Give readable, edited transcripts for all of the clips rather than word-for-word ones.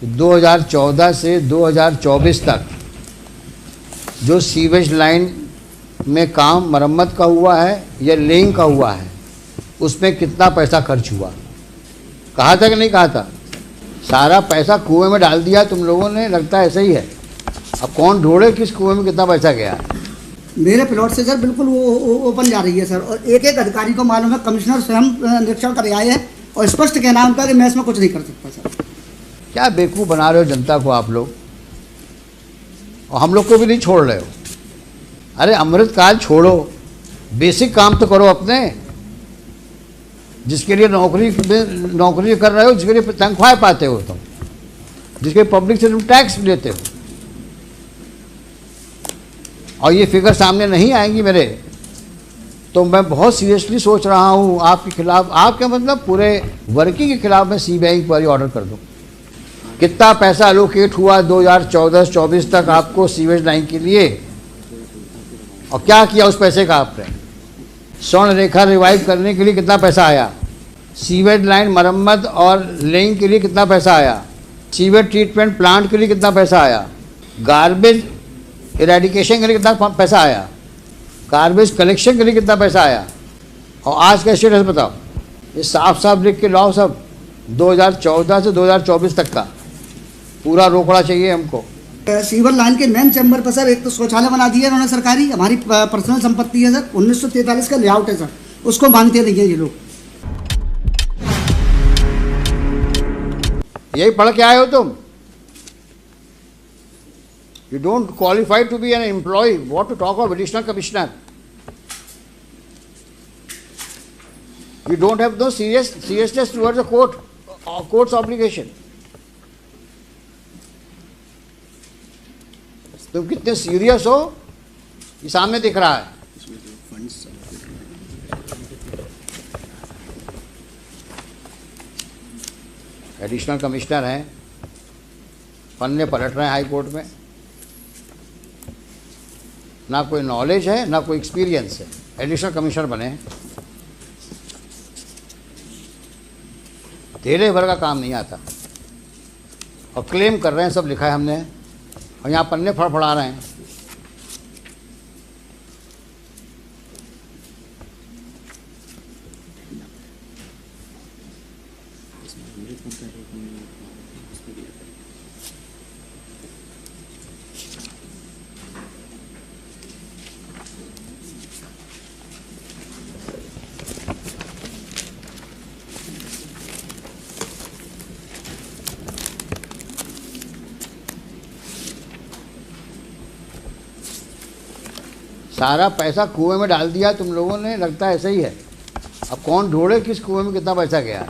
2014 से 2024 तक जो सीवेज लाइन में काम मरम्मत का हुआ है या लेइंग का हुआ है, उसमें कितना पैसा खर्च हुआ? कहा था कि नहीं कहा था? सारा पैसा कुएं में डाल दिया तुम लोगों ने, लगता है ऐसा ही है। अब कौन ढूंढे किस कुएं में कितना पैसा गया? मेरे प्लॉट से सर बिल्कुल वो ओपन जा रही है सर, और एक एक अधिकारी को मालूम है। कमिश्नर स्वयं निरीक्षण कर आए हैं और स्पष्ट कहना है उनका कि मैं इसमें कुछ नहीं कर सकता सर। क्या बेवकूफ़ बना रहे हो जनता को आप लोग, और हम लोग को भी नहीं छोड़ रहे हो। अरे अमृतकाल छोड़ो, बेसिक काम तो करो अपने, जिसके लिए नौकरी कर रहे हो, जिसके लिए तनख्वाहें पाते हो तुम, जिसके पब्लिक से तुम टैक्स लेते हो। और ये फिगर सामने नहीं आएंगी मेरे, तो मैं बहुत सीरियसली सोच रहा हूँ आपके खिलाफ, आपके मतलब पूरे वर्किंग के खिलाफ मैं सीबीआई इंक्वायरी ऑर्डर कर दूँ। कितना पैसा एलोकेट हुआ 2014-24 तक आपको सीवेज लाइन के लिए, और क्या किया उस पैसे का आपने? स्वर्ण रेखा रिवाइव करने के लिए कितना पैसा आया? सीवेज लाइन मरम्मत और लेइंग के लिए कितना पैसा आया? सीवेज ट्रीटमेंट प्लांट के लिए कितना पैसा आया? गार्बेज इरेडिकेशन के लिए कितना पैसा आया? गार्बेज कलेक्शन के लिए कितना पैसा आया? और आज का स्टेटस बताओ। ये साफ साफ लिख के लाओ सब, 2014 से 2024 तक का पूरा रोकड़ा चाहिए हमको। सीवर लाइन के मेन चैम्बर पर सर एक तो शौचालय बना दिया उन्होंने सरकारी, हमारी पर्सनल संपत्ति है सर, 1943 का लेआउट है सर, उसको मानते नहीं है ये लोग। यही पढ़ के आए हो तुम? You don't qualify to be an employee. What to talk of additional commissioner? You don't have no seriousness towards the court's obligation. तुम कितने सीरियस हो ये सामने दिख रहा है। एडिशनल कमिश्नर हैं, पन्ने पलट रहे हैं हाई कोर्ट में, ना कोई नॉलेज है ना कोई एक्सपीरियंस है, एडिशनल कमिश्नर बने हैं। तेरे भर का काम नहीं आता और क्लेम कर रहे हैं सब लिखा है हमने, और यहाँ पन्ने फड़फड़ा रहे हैं। सारा पैसा कुएं में डाल दिया तुम लोगों ने, लगता है ऐसा ही है। अब कौन ढूंढे किस कुएं में कितना पैसा गया?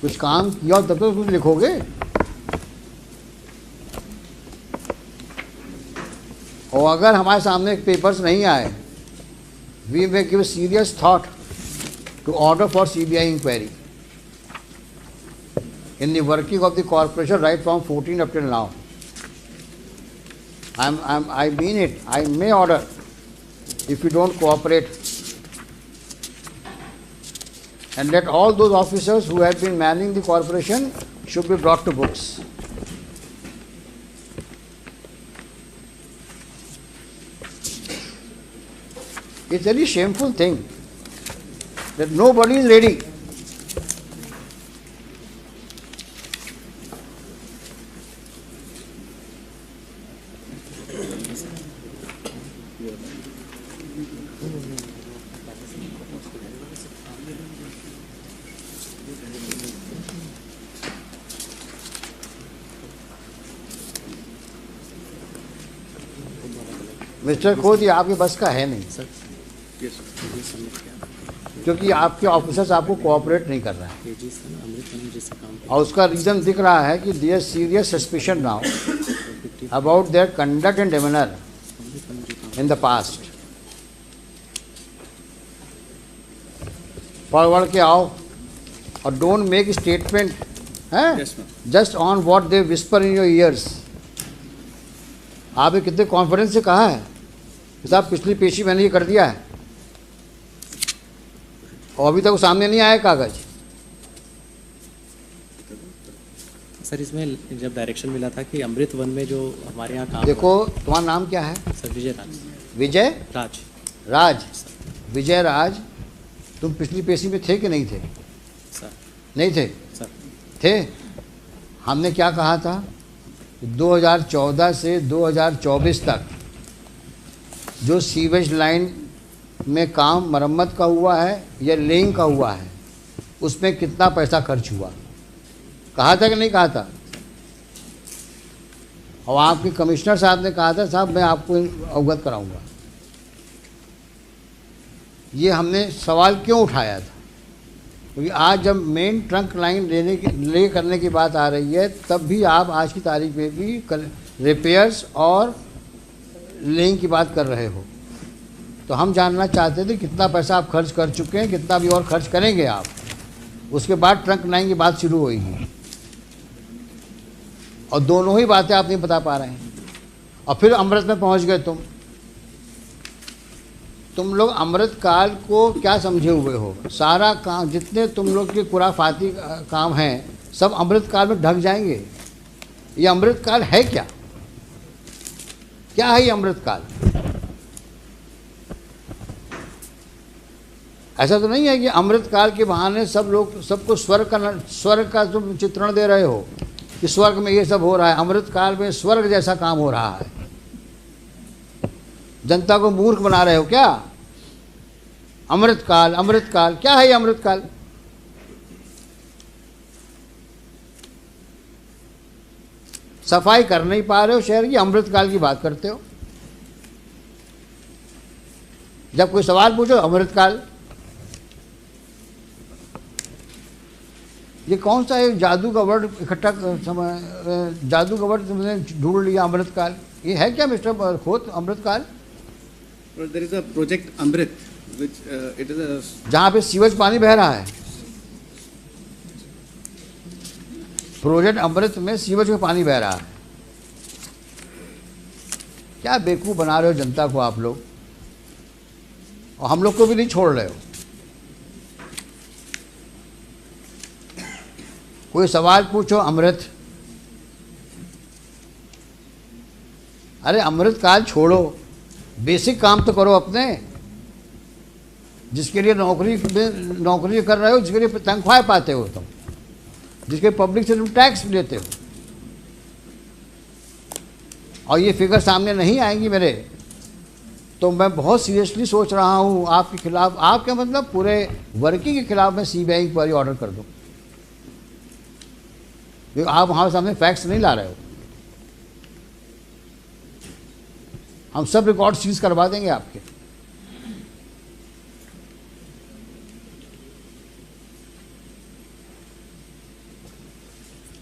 कुछ काम किया तब तो कुछ लिखोगे। और अगर हमारे सामने पेपर्स नहीं आए, we may give serious thought to order for CBI inquiry in the working of the corporation right from 14 up till now. I mean it. I may order if you don't cooperate, and let all those officers who have been manning the corporation should be brought to books. It's a very shameful thing that nobody is ready. Mister खोद, ये आपके बस का है नहीं sir, क्योंकि आपके officers आपको कोऑपरेट नहीं कर रहे हैं, और उसका रीज़न दिख रहा है कि their serious suspicion now about their conduct and demeanour in the past. पढ़ के आओ और डोंट मेक स्टेटमेंट हैं just on what they whisper in your ears. आपने कितने कॉन्फिडेंस से कहा है कि साहब पिछली पेशी मैंने ये कर दिया है, और अभी तक वो सामने नहीं आया कागज। सर इसमें जब डायरेक्शन मिला था कि अमृत वन में जो हमारे यहाँ काम देखो, तुम्हारा नाम क्या है? सर विजय राज। विजय राज। राज। विजय राज, तुम पिछली पेशी में थे कि नहीं थे? सर नहीं थे? सर थे। हमने क्या कहा था? 2014 से 2024 तक जो सीवेज लाइन में काम मरम्मत का हुआ है या लेइंग का हुआ है, उसमें कितना पैसा खर्च हुआ, कहा था कि नहीं कहा था? और आपके कमिश्नर साहब ने कहा था साहब मैं आपको अवगत कराऊंगा। ये हमने सवाल क्यों उठाया था? क्योंकि आज जब मेन ट्रंक लाइन ले करने की बात आ रही है, तब भी आप आज की तारीख में भी रिपेयर्स और लेइंग की बात कर रहे हो। तो हम जानना चाहते थे कितना पैसा आप खर्च कर चुके हैं, कितना भी और खर्च करेंगे आप। उसके बाद ट्रंक लाइन की बात शुरू होगी, और दोनों ही बातें आप नहीं बता पा रहे हैं। और फिर अमृत में पहुंच गए तुम लोग अमृत काल को क्या समझे हुए हो? सारा काम, जितने तुम लोग के खुराफाती काम हैं, सब अमृत काल में ढक जाएंगे। ये अमृत काल है क्या? क्या है ये अमृत काल? ऐसा तो नहीं है कि अमृत काल के बहाने सब लोग सबको स्वर्ग का तुम चित्रण दे रहे हो कि स्वर्ग में ये सब हो रहा है। अमृत काल में स्वर्ग जैसा काम हो रहा है। जनता को मूर्ख बना रहे हो क्या? अमृत काल क्या है ये अमृत काल? सफाई कर नहीं पा रहे हो शहर की, अमृत काल की बात करते हो। जब कोई सवाल पूछो अमृत काल। ये कौन सा एक जादू का वर्ड जादू का वर्ड तुमने ढूंढ लिया, अमृत काल? ये है क्या मिस्टर खोत अमृत काल? There is a project Amrit, which it is a जहाँ पे सीवेज पानी बह रहा है। प्रोजेक्ट अमृत में सीवेज में पानी बह रहा है। क्या बेवकूफ बना रहे हो जनता को आप लोग, और हम लोग को भी नहीं छोड़ रहे हो। कोई सवाल पूछो अमृत, अरे अमृत काल छोड़ो, बेसिक काम तो करो अपने। जिसके लिए नौकरी कर रहे हो, जिसके लिए तनख्वाह पाते हो तुम, जिसके पब्लिक से तुम टैक्स लेते हो, और ये फिगर सामने नहीं आएंगी मेरे, तो मैं बहुत सीरियसली सोच रहा हूँ आपके खिलाफ, आपके मतलब पूरे वर्किंग के खिलाफ मैं सी बैंक पर ऑर्डर कर दूँ। क्योंकि आप हमारे सामने फैक्ट्स नहीं ला रहे हो। हम सब रिकॉर्ड सीज करवा देंगे आपके।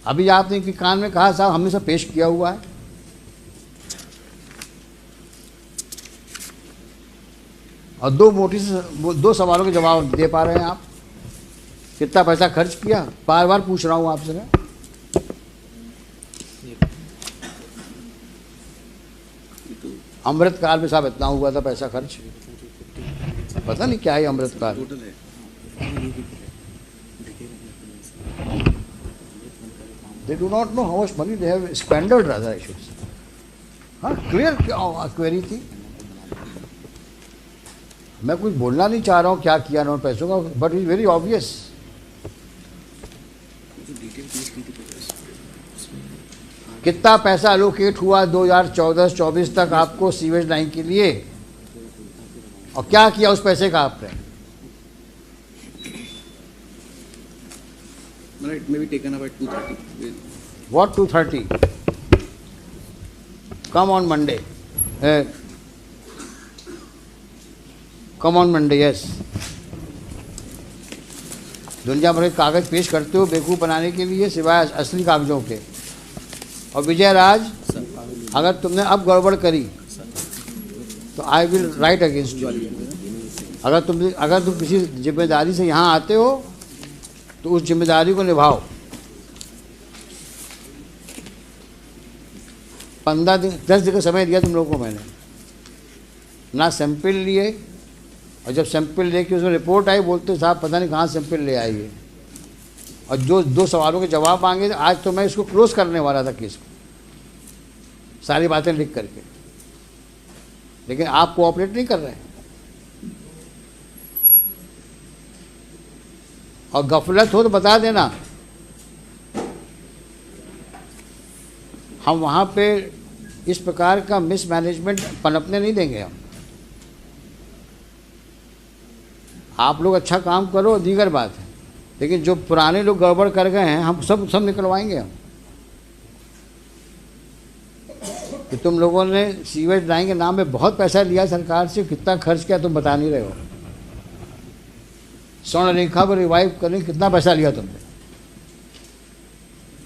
अभी आपने कि कान में कहा साहब हमने सब पेश किया हुआ है, और दो सवालों के जवाब दे पा रहे हैं आप। कितना पैसा खर्च किया, बार बार पूछ रहा हूं आपसे मैं। अमृत काल में साहब इतना हुआ था पैसा खर्च, पता नहीं क्या है अमृत काल। total है। They do not know how much money they have squandered, rather I should say. हाँ, क्लियर क्वेरी थी। मैं कुछ बोलना नहीं चाह रहा हूँ क्या किया ना पैसों का, बट इज वेरी ऑब्वियस। कितना पैसा एलोकेट हुआ 2014-24 तक आपको सीवेज लाइन के लिए, और क्या किया उस पैसे का आपने? It may be taken up at 2:30. What 2:30? Come on Monday. Come on Monday, yes. दुनिया भर के कागज पेश करते हो बेवकूफ़ बनाने के लिए, सिवाय असली कागजों के। और विजय राज, अगर तुमने अब गड़बड़ करी तो I will write against you. अगर तुम किसी जिम्मेदारी से यहाँ आते हो तो उस जिम्मेदारी को निभाओ। 15 दिन 10 दिन का समय दिया तुम लोगों को मैंने, ना सैंपल लिए, और जब सैंपल लेके उसमें रिपोर्ट आई बोलते साहब पता नहीं कहाँ सैंपल ले आई है। और जो 2 सवालों के जवाब मांगे, आज तो मैं इसको क्लोज करने वाला था केस को, सारी बातें लिख करके, लेकिन आप कोऑपरेट नहीं कर रहे हैं। और गफलत हो तो बता देना, हम वहाँ पे इस प्रकार का मिसमैनेजमेंट पनपने नहीं देंगे हम। आप लोग अच्छा काम करो, दीगर बात है, लेकिन जो पुराने लोग गड़बड़ कर गए हैं, हम सब निकलवाएंगे हम। कि तुम लोगों ने सीवेज लाइन के नाम पे बहुत पैसा लिया सरकार से, कितना खर्च किया तुम बता नहीं रहे हो। स्वर्ण रेखा को रिवाइव करने कितना पैसा लिया तुमने,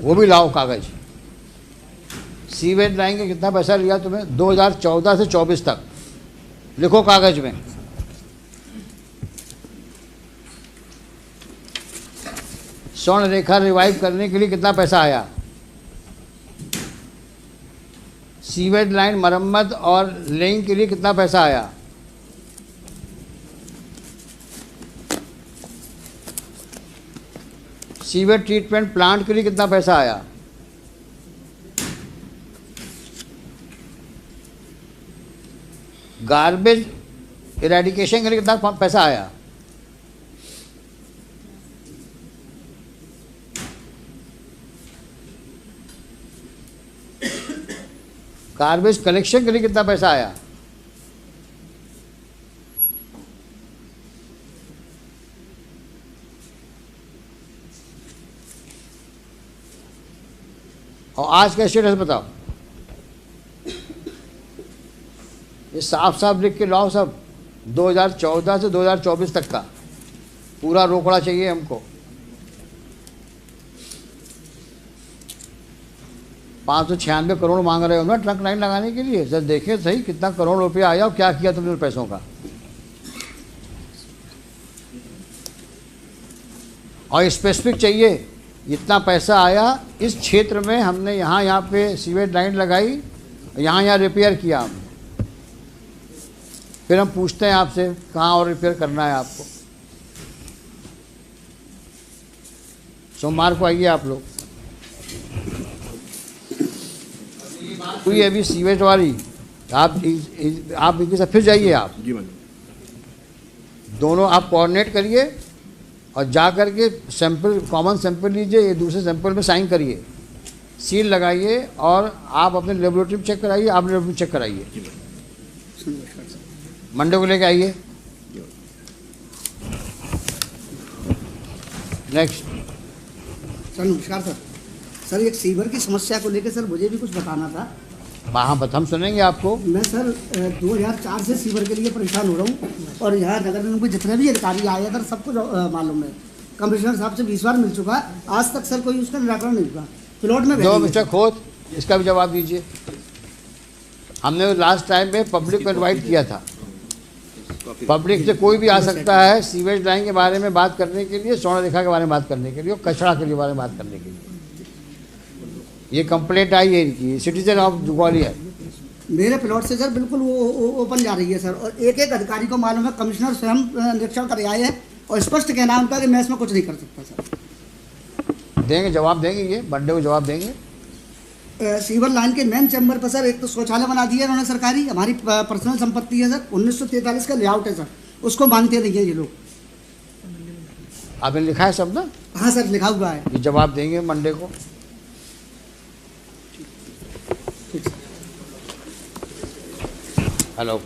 वो भी लाओ कागज। सीवेज लाइन के कितना पैसा लिया तुम्हें 2014 से 24 तक, लिखो कागज में। स्वर्ण रेखा रिवाइव करने के लिए कितना पैसा आया, सीवेज लाइन मरम्मत और लेइंग के लिए कितना पैसा आया, सीवेज ट्रीटमेंट प्लांट के लिए कितना पैसा आया, गार्बेज इरेडिकेशन के लिए कितना पैसा आया, गार्बेज कलेक्शन के लिए कितना पैसा आया, और आज का स्टेटस बताओ। ये साफ साफ लिख के लाओ सब, 2014 से 2024 तक का पूरा रोकड़ा चाहिए हमको। 596 करोड़ मांग रहे हो ना ट्रंक लाइन लगाने के लिए। सर देखें सही कितना करोड़ रुपया आया और क्या किया तुमने उन पैसों का। और स्पेसिफिक चाहिए, इतना पैसा आया इस क्षेत्र में, हमने यहाँ पे सीवेज लाइन लगाई, यहाँ रिपेयर किया हमने। फिर हम पूछते हैं आपसे कहाँ और रिपेयर करना है आपको। सोमवार को आइए आप लोग। हुई अभी सीवेज वाली, आप इनके साथ फिर जाइए, आप दोनों आप कोऑर्डिनेट करिए और जा कर के सैंपल, कॉमन सैंपल लीजिए, ये दूसरे सैंपल में साइन करिए, सील लगाइए और आप अपने लेबोरेटरी में चेक कराइए, आप लेबोरेटरी में चेक कराइए। मंडे को लेके आइए। नेक्स्ट। सर नमस्कार सर। सर एक सीवर की समस्या को लेकर सर मुझे भी कुछ बताना था। हाँ हम सुनेंगे आपको। मैं सर 2004 से सीवर के लिए परेशान हो रहा हूँ और यहाँ नगर निगम के जितने भी अधिकारी आए सर सबको मालूम है। कमिश्नर साहब से 20 बार मिल चुका, आज तक सर कोई उसका निराकरण नहीं हुआ। प्लॉट में जो मिस्टर खोत, इसका भी जवाब दीजिए। हमने लास्ट टाइम में पब्लिक को इन्वाइट किया था, पब्लिक से कोई भी आ सकता है सीवेज लाइन के बारे में बात करने के लिए, स्वर्ण रेखा के बारे में बात करने के लिए और कचरा के बारे में बात करने के लिए। ये कंप्लेंट आई है इनकी, सिटीजन ऑफ ग्वालियर। मेरे प्लॉट से सर बिल्कुल वो ओपन जा रही है सर, और एक एक अधिकारी को मालूम है, कमिश्नर स्वयं निरीक्षण कर आए हैं और स्पष्ट कहना उनका कि मैं इसमें कुछ नहीं कर सकता सर। देंगे, जवाब देंगे, ये मंडे को जवाब देंगे। सीवर लाइन के मेन चैम्बर पर सर एक तो शौचालय बना दिया उन्होंने सरकारी, हमारी पर्सनल संपत्ति है सर, 1943 का लेआउट है सर, उसको मानते नहीं है ये लोग। आपने लिखा है सब ना? हाँ सर लिखा हुआ है। ये जवाब देंगे मंडे को। हेलो।